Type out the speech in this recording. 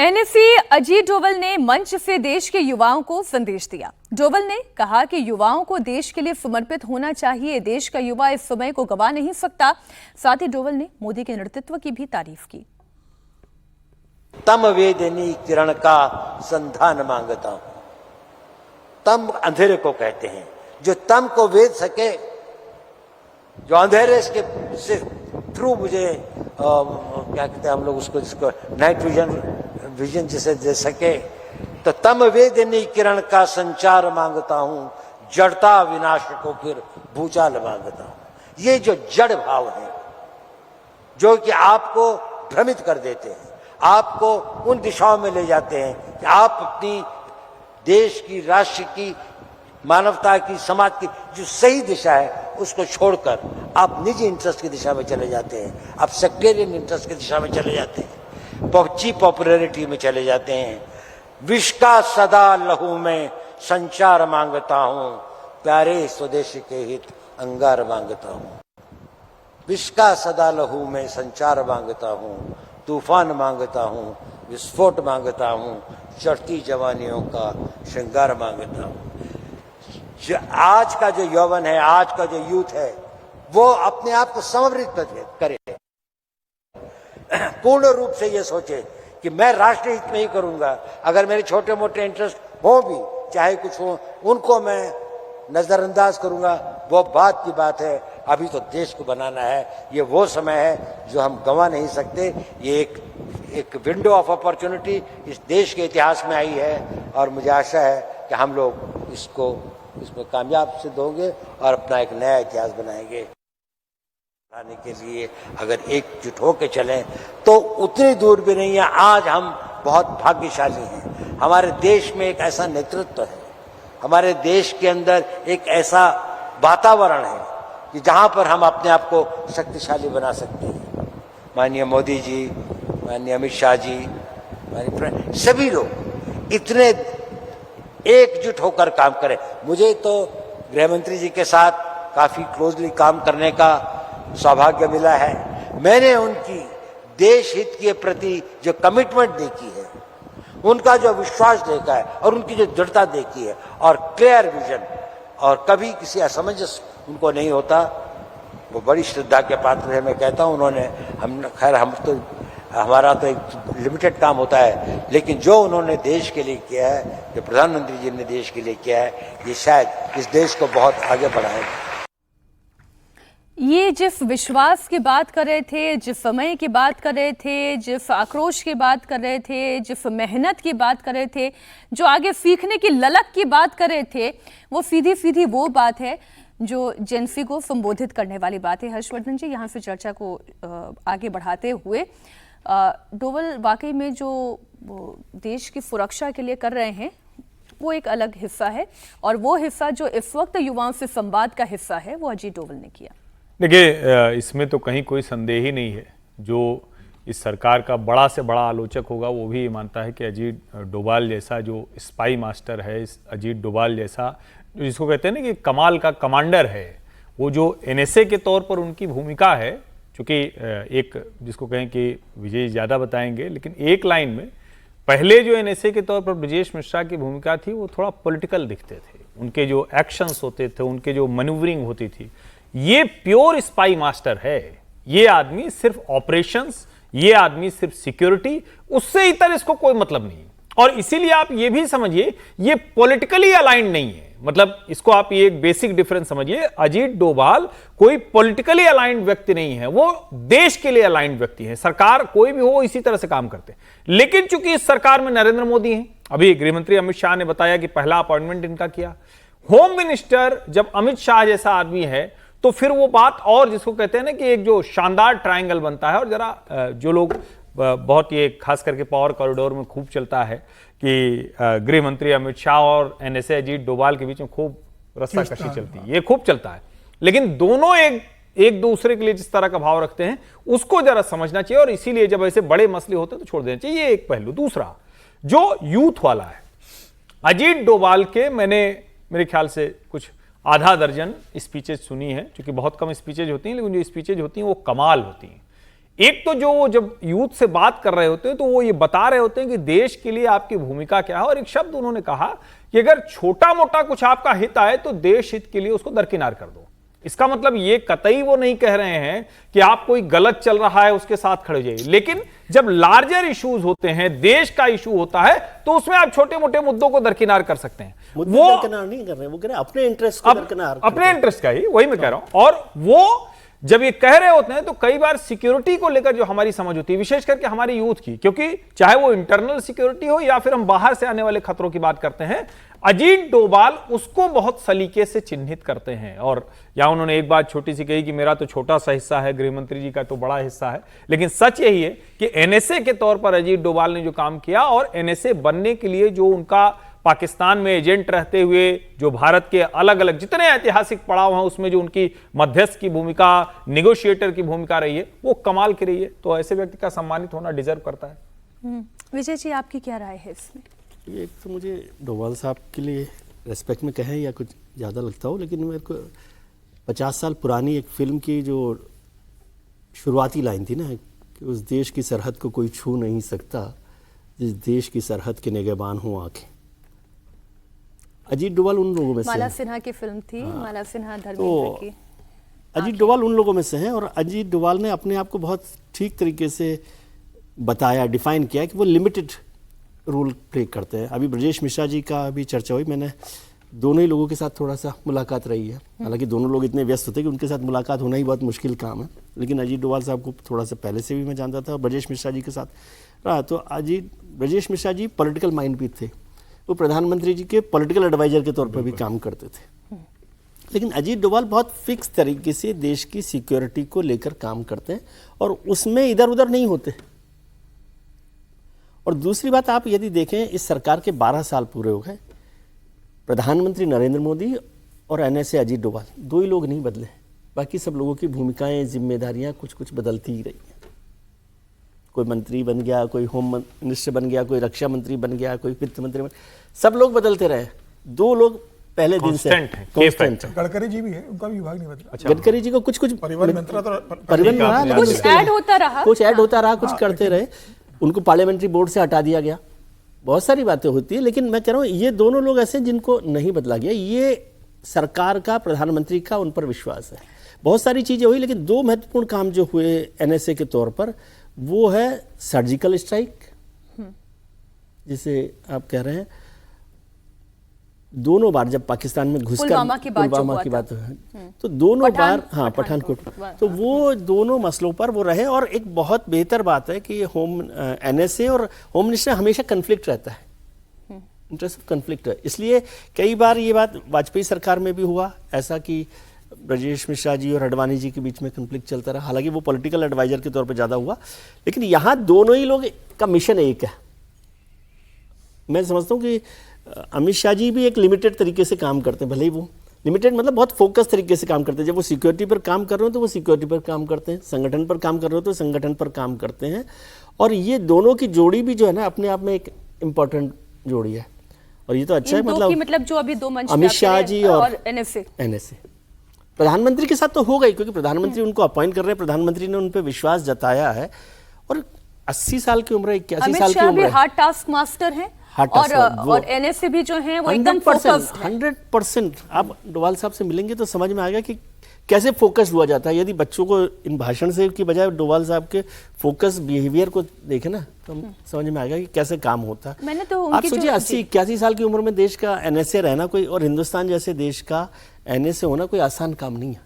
NSA Ajit Doval ने मंच से देश के युवाओं को संदेश दिया। डोभाल ने कहा कि युवाओं को देश के लिए समर्पित होना चाहिए। देश का युवा इस समय को गवा नहीं सकता। साथ ही डोभाल ने मोदी के नेतृत्व की भी तारीफ की। तम वेदनी किरण का संधान मांगता हूं। तम अंधेरे को कहते हैं, जो तम को वेद सके, जो अंधेरे से थ्रू मुझे क्या कहते हैं हम लोग उसको, जिसको नाइट विजन जिसे दे सके, तो तम वेदनी किरण का संचार मांगता हूं। जड़ता विनाश को फिर भूचाल मांगता हूं। ये जो जड़ भाव है जो कि आपको भ्रमित कर देते हैं, आपको उन दिशाओं में ले जाते हैं कि आप अपनी देश की, राष्ट्र की, मानवता की, समाज की जो सही दिशा है उसको छोड़कर आप निजी इंटरेस्ट की दिशा में चले जाते हैं, आप सेक्टेरियन इंटरेस्ट की दिशा में चले जाते हैं, चीप पॉपुलैरिटी में चले जाते हैं। विष का सदा लहू में संचार मांगता हूं, प्यारे स्वदेश के हित अंगार मांगता हूं। विष का सदा लहू में संचार मांगता हूं, तूफान मांगता हूं, विस्फोट मांगता हूं, चढ़ती जवानियों का श्रृंगार मांगता हूं। आज का जो यौवन है, आज का जो यूथ है, वो अपने आप को समर्पित करे, पूर्ण रूप से ये सोचे कि मैं राष्ट्र हित में ही करूंगा। अगर मेरे छोटे मोटे इंटरेस्ट हो भी, चाहे कुछ हो, उनको मैं नजरअंदाज करूंगा, वो बात की बात है। अभी तो देश को बनाना है। ये वो समय है जो हम गंवा नहीं सकते। ये एक विंडो ऑफ अपॉर्चुनिटी इस देश के इतिहास में आई है और मुझे आशा है कि हम लोग इसमें कामयाब सिद्ध होंगे और अपना एक नया इतिहास बनाएंगे। बनाने के लिए अगर एकजुट होकर चलें तो उतनी दूर भी नहीं है। आज हम बहुत भाग्यशाली हैं। हमारे देश में एक ऐसा नेतृत्व है, हमारे देश के अंदर एक ऐसा वातावरण है कि जहां पर हम अपने आप को शक्तिशाली बना सकते हैं। माननीय मोदी जी, माननीय अमित शाह जी, माननीय सभी लोग इतने एकजुट होकर काम करें। मुझे तो गृह मंत्री जी के साथ काफी क्लोजली काम करने का सौभाग्य मिला है। मैंने उनकी देश हित के प्रति जो कमिटमेंट देखी है, उनका जो विश्वास देखा है और उनकी जो दृढ़ता देखी है और क्लियर विजन, और कभी किसी असमंजस उनको नहीं होता, वो बड़ी श्रद्धा के पात्र है। मैं कहता हूं उन्होंने, हमारा तो एक लिमिटेड काम होता है, लेकिन जो उन्होंने देश के लिए किया है, जो प्रधानमंत्री जी ने देश के लिए किया है, ये शायद इस देश को बहुत आगे बढ़ाएगा। ये जिस विश्वास की बात कर रहे थे, जिस समय की बात कर रहे थे, जिस आक्रोश की बात कर रहे थे, जिस मेहनत की बात कर रहे थे, जो आगे सीखने की ललक की बात कर रहे थे, वो सीधी सीधी वो बात है जो जेनसी को संबोधित करने वाली बात है। हर्षवर्धन जी, यहाँ से चर्चा को आगे बढ़ाते हुए, डोभाल वाकई में जो देश की सुरक्षा के लिए कर रहे हैं वो एक अलग हिस्सा है, और वो हिस्सा जो इस वक्त युवाओं से संवाद का हिस्सा है वो अजीत डोभाल ने किया। देखिए, इसमें तो कहीं कोई संदेह ही नहीं है। जो इस सरकार का बड़ा से बड़ा आलोचक होगा वो भी मानता है कि अजीत डोभाल जैसा जो स्पाई मास्टर है, इस अजीत डोभाल जैसा जिसको कहते हैं ना कि कमाल का कमांडर है, वो जो एनएसए के तौर पर उनकी भूमिका है, चूँकि एक जिसको कहें कि विजय ज़्यादा बताएंगे, लेकिन एक लाइन में पहले जो एनएसए के तौर पर ब्रजेश मिश्रा की भूमिका थी वो थोड़ा पॉलिटिकल दिखते थे। उनके जो एक्शंस होते थे, उनके जो मैन्यूवरिंग होती थी, ये प्योर स्पाई मास्टर है। ये आदमी सिर्फ ऑपरेशंस, ये आदमी सिर्फ सिक्योरिटी, उससे इतर इसको कोई मतलब नहीं। और इसीलिए आप ये भी समझिए ये पॉलिटिकली अलाइंड नहीं है। मतलब इसको आप ये एक बेसिक डिफरेंस समझिए। अजीत डोभाल कोई पॉलिटिकली अलाइंड व्यक्ति नहीं है, वो देश के लिए अलाइंड व्यक्ति है। सरकार कोई भी हो इसी तरह से काम करते हैं। लेकिन चूंकि इस सरकार में नरेंद्र मोदी हैं, अभी गृहमंत्री अमित शाह ने बताया कि पहला अपॉइंटमेंट इनका किया। होम मिनिस्टर जब अमित शाह जैसा आदमी है तो फिर वो बात, और जिसको कहते हैं ना कि एक जो शानदार ट्रायंगल बनता है। और जरा जो लोग बहुत ये खास करके पावर कॉरिडोर में खूब चलता है कि गृह मंत्री अमित शाह और एनएसए अजीत डोभाल के बीच में खूब रस्साकशी चलती है, ये खूब चलता है। लेकिन दोनों एक दूसरे के लिए जिस तरह का भाव रखते हैं उसको जरा समझना चाहिए, और इसीलिए जब ऐसे बड़े मसले होते हैं तो छोड़ देना चाहिए। ये एक पहलू। दूसरा जो यूथ वाला है, अजीत डोभाल के मैंने मेरे ख्याल से कुछ आधा दर्जन स्पीचेज सुनी है, क्योंकि बहुत कम स्पीचेज होती हैं, लेकिन जो स्पीचेज होती हैं वो कमाल होती हैं। एक तो जो वो जब यूथ से बात कर रहे होते हैं तो वो ये बता रहे होते हैं कि देश के लिए आपकी भूमिका क्या है, और एक शब्द उन्होंने कहा कि अगर छोटा मोटा कुछ आपका हित आए तो देश हित के लिए उसको दरकिनार कर दो। इसका मतलब ये कतई वो नहीं कह रहे हैं कि आप कोई गलत चल रहा है उसके साथ खड़े जाइए, लेकिन जब लार्जर इश्यूज होते हैं, देश का इशू होता है, तो उसमें आप छोटे मोटे मुद्दों को दरकिनार कर सकते हैं। वो दरकिनार नहीं कर रहे, वो कह रहे हैं अपने इंटरेस्ट को दरकिनार, अपने इंटरेस्ट का ही, वही मैं कह रहा हूं। और वो जब ये कह रहे होते हैं तो कई बार सिक्योरिटी को लेकर जो हमारी समझ होती है, विशेष करके हमारी यूथ की, क्योंकि चाहे वो इंटरनल सिक्योरिटी हो या फिर हम बाहर से आने वाले खतरों की बात करते हैं, अजीत डोभाल उसको बहुत सलीके से चिन्हित करते हैं। और या उन्होंने एक बात छोटी सी कही कि मेरा तो छोटा सा हिस्सा है, गृह मंत्री जी का तो बड़ा हिस्सा है, लेकिन सच यही है कि एनएसए के तौर पर अजीत डोभाल ने जो काम किया, और एनएसए बनने के लिए जो उनका पाकिस्तान में एजेंट रहते हुए जो भारत के अलग अलग जितने ऐतिहासिक पड़ाव हैं उसमें जो उनकी मध्यस्थ की भूमिका, नेगोशिएटर की भूमिका रही है, वो कमाल की रही है। तो ऐसे व्यक्ति का सम्मानित होना डिजर्व करता है। विजय जी, आपकी क्या राय है इसमें? एक तो मुझे डोभाल साहब के लिए रेस्पेक्ट में कहें या कुछ ज़्यादा लगता हो, लेकिन मेरे को 50 साल पुरानी एक फिल्म की जो शुरुआती लाइन थी ना कि उस देश की सरहद को कोई छू नहीं सकता जिस देश की सरहद के निगहबान हो आंखें, अजीत डोभाल उन लोगों में से माला है। सिन्हा की फिल्म थी, माला सिन्हा धर्मेंद्र तो की। अजीत डोभाल उन लोगों में से हैं, और अजीत डोभाल ने अपने आप को बहुत ठीक तरीके से बताया, डिफाइन किया कि वो लिमिटेड रोल प्ले करते हैं। अभी ब्रजेश मिश्रा जी का भी चर्चा हुई, मैंने दोनों ही लोगों के साथ थोड़ा सा मुलाकात रही है, हालांकि दोनों लोग इतने व्यस्त होते हैं कि उनके साथ मुलाकात होना ही बहुत मुश्किल काम है, लेकिन अजीत डोभाल साहब को थोड़ा सा पहले से भी मैं जानता था, और ब्रजेश मिश्रा जी के साथ रहा। तो ब्रजेश मिश्रा जी पॉलिटिकल माइंड भी थे, वो प्रधानमंत्री जी के पॉलिटिकल एडवाइजर के तौर पर भी काम करते थे, लेकिन अजीत डोभाल बहुत फिक्स तरीके से देश की सिक्योरिटी को लेकर काम करते हैं और उसमें इधर उधर नहीं होते। और दूसरी बात, आप यदि देखें इस सरकार के 12 साल पूरे हो गए, प्रधानमंत्री नरेंद्र मोदी और एनएसए अजीत डोभाल, दो ही लोग नहीं बदले, बाकी सब लोगों की भूमिकाएं, जिम्मेदारियां कुछ कुछ बदलती ही रही हैं। कोई मंत्री बन गया, कोई होम मिनिस्टर बन गया, कोई रक्षा मंत्री बन गया, कोई वित्त मंत्री बन, सब लोग बदलते रहे, दो लोग पहले दिन से कांस्टेंट है। गडकरी जी भी है, उनका भी विभाग नहीं बदला। अच्छा, गडकरी जी को कुछ कुछ परिवहन मंत्री तो परिवहन में रहा, लेकिन कुछ ऐड होता रहा, कुछ ऐड होता रहा, कुछ करते रहे, उनको पार्लियामेंट्री बोर्ड से हटा दिया गया, बहुत सारी बातें होती है। लेकिन मैं कह रहा हूँ ये दोनों लोग ऐसे जिनको नहीं बदला गया, ये सरकार का, प्रधानमंत्री का उन पर विश्वास है। बहुत सारी चीजें हुई, लेकिन दो महत्वपूर्ण काम जो हुए एनएसए के तौर पर, वो है सर्जिकल स्ट्राइक, जिसे आप कह रहे हैं, दोनों बार जब पाकिस्तान में घुसकर पुलवामा की बात है, तो दोनों बार, हाँ पठानकोट, तो वो दोनों मसलों पर वो रहे। और एक बहुत बेहतर बात है कि होम एनएसए और होम मिनिस्टर हमेशा कन्फ्लिक्ट रहता है, इंटरेस्ट ऑफ कन्फ्लिक्ट है। इसलिए कई बार ये बात वाजपेयी सरकार में भी हुआ ऐसा कि ब्रजेश मिश्रा जी और अडवाणी जी के बीच में कन्फ्लिक्ट चलता रहा, हालांकि वो पॉलिटिकल एडवाइजर के तौर पर ज़्यादा हुआ, लेकिन यहाँ दोनों ही लोग का मिशन एक है। मैं समझता हूँ कि अमित शाह जी भी एक लिमिटेड तरीके से काम करते हैं, भले ही वो लिमिटेड मतलब बहुत फोकस तरीके से काम करते हैं। जब वो सिक्योरिटी पर काम कर रहे हो तो वो सिक्योरिटी पर काम करते हैं, संगठन पर काम कर रहे हो तो संगठन पर काम करते हैं। और ये दोनों की जोड़ी भी जो है ना, अपने आप में एक इम्पॉर्टेंट जोड़ी है, और ये तो अच्छा है। मतलब जो अभी दो मंच अमित शाह जी और एनएसए प्रधानमंत्री के साथ तो हो गई, क्योंकि प्रधानमंत्री उनको अपॉइंट कर रहे हैं, प्रधानमंत्री ने उन पर विश्वास जताया है, और 80 साल की उम्र है, 81 साल की उम्र है, हार्ड टास्क मास्टर हैं, और एनएसए भी जो है वो एकदम फोकस्ड है। 100%। आप डोभाल साहब से मिलेंगे तो समझ में आएगा कि कैसे फोकस हुआ जाता है। यदि बच्चों को इन भाषण से की बजाय डोभाल साहब के फोकस बिहेवियर को देखे ना, तो हम समझ में आएगा कि कैसे काम होता है। मैंने तो आप सोचिए 80-81 साल की उम्र में देश का एनएसए रहना कोई, और हिंदुस्तान जैसे देश का एनएसए होना कोई आसान काम नहीं है।